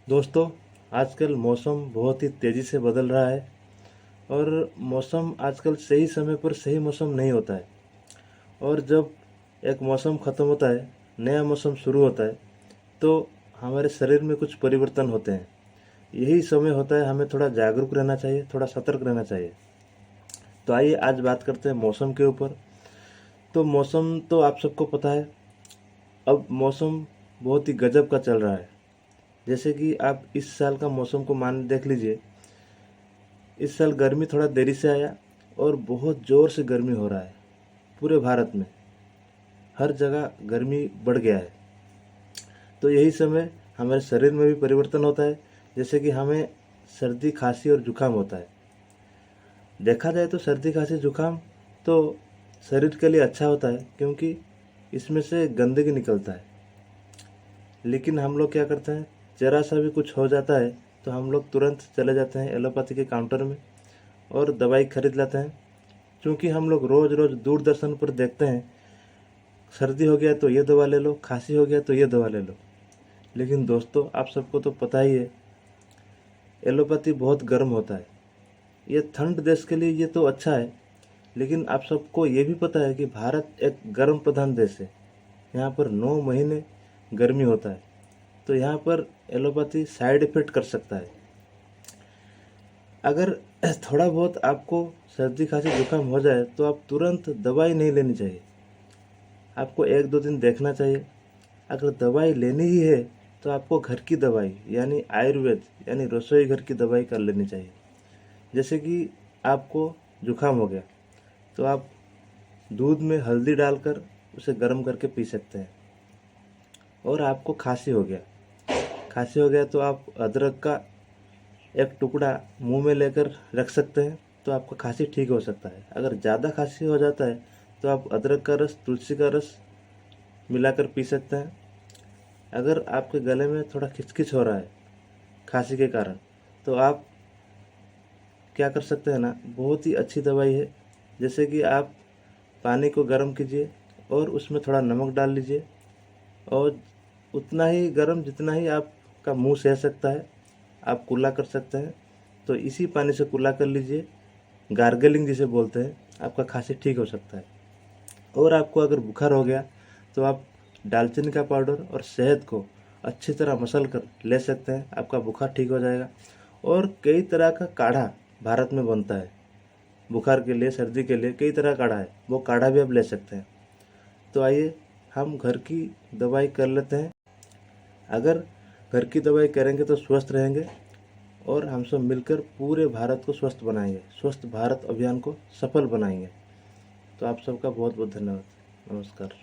दोस्तों, आजकल मौसम बहुत ही तेज़ी से बदल रहा है और मौसम आजकल सही समय पर सही मौसम नहीं होता है। और जब एक मौसम ख़त्म होता है, नया मौसम शुरू होता है, तो हमारे शरीर में कुछ परिवर्तन होते हैं। यही समय होता है, हमें थोड़ा जागरूक रहना चाहिए, थोड़ा सतर्क रहना चाहिए। तो आइए आज बात करते हैं मौसम के ऊपर। तो मौसम तो आप सबको पता है, अब मौसम बहुत ही गजब का चल रहा है। जैसे कि आप इस साल का मौसम को मान देख लीजिए। इस साल गर्मी थोड़ा देरी से आया और बहुत ज़ोर से गर्मी हो रहा है। पूरे भारत में हर जगह गर्मी बढ़ गया है। तो यही समय हमारे शरीर में भी परिवर्तन होता है। जैसे कि हमें सर्दी खांसी और जुकाम होता है। देखा जाए तो सर्दी खांसी जुकाम तो शरीर के लिए अच्छा होता है, क्योंकि इसमें से गंदगी निकलता है। लेकिन हम लोग क्या करते हैं, ज़रा सा भी कुछ हो जाता है तो हम लोग तुरंत चले जाते हैं एलोपैथी के काउंटर में और दवाई खरीद लेते हैं। क्योंकि हम लोग रोज़ रोज़ दूरदर्शन पर देखते हैं, सर्दी हो गया तो ये दवा ले लो, खांसी हो गया तो ये दवा ले लो। लेकिन दोस्तों, आप सबको तो पता ही है, एलोपैथी बहुत गर्म होता है। ये ठंड देश के लिए ये तो अच्छा है, लेकिन आप सबको ये भी पता है कि भारत एक गर्म प्रधान देश है। यहाँ पर 9 महीने गर्मी होता है। तो यहाँ पर एलोपैथी साइड इफ़ेक्ट कर सकता है। अगर थोड़ा बहुत आपको सर्दी खांसी जुकाम हो जाए तो आप तुरंत दवाई नहीं लेनी चाहिए। आपको 1-2 दिन देखना चाहिए। अगर दवाई लेनी ही है तो आपको घर की दवाई यानी आयुर्वेद यानी रसोई घर की दवाई कर लेनी चाहिए। जैसे कि आपको जुकाम हो गया तो आप दूध में हल्दी डालकर उसे गर्म करके पी सकते हैं। और आपको खांसी हो गया तो आप अदरक का एक टुकड़ा मुंह में लेकर रख सकते हैं, तो आपका खांसी ठीक हो सकता है। अगर ज़्यादा खांसी हो जाता है तो आप अदरक का रस, तुलसी का रस मिलाकर पी सकते हैं। अगर आपके गले में थोड़ा खिचखिच हो रहा है खांसी के कारण, तो आप क्या कर सकते हैं ना, बहुत ही अच्छी दवाई है। जैसे कि आप पानी को गर्म कीजिए और उसमें थोड़ा नमक डाल लीजिए और उतना ही गर्म जितना ही आपका मुंह सह सकता है आप कुल्ला कर सकते हैं। तो इसी पानी से कुल्ला कर लीजिए, गार्गलिंग जिसे बोलते हैं, आपका खांसी ठीक हो सकता है। और आपको अगर बुखार हो गया तो आप दालचीनी का पाउडर और शहद को अच्छी तरह मसल कर ले सकते हैं, आपका बुखार ठीक हो जाएगा। और कई तरह का काढ़ा भारत में बनता है बुखार के लिए, सर्दी के लिए कई तरह का काढ़ा है, वो काढ़ा भी आप ले सकते हैं। तो आइए हम घर की दवाई कर लेते हैं। अगर घर की दवाई करेंगे तो स्वस्थ रहेंगे और हम सब मिलकर पूरे भारत को स्वस्थ बनाएंगे, स्वस्थ भारत अभियान को सफल बनाएंगे। तो आप सबका बहुत बहुत धन्यवाद। नमस्कार।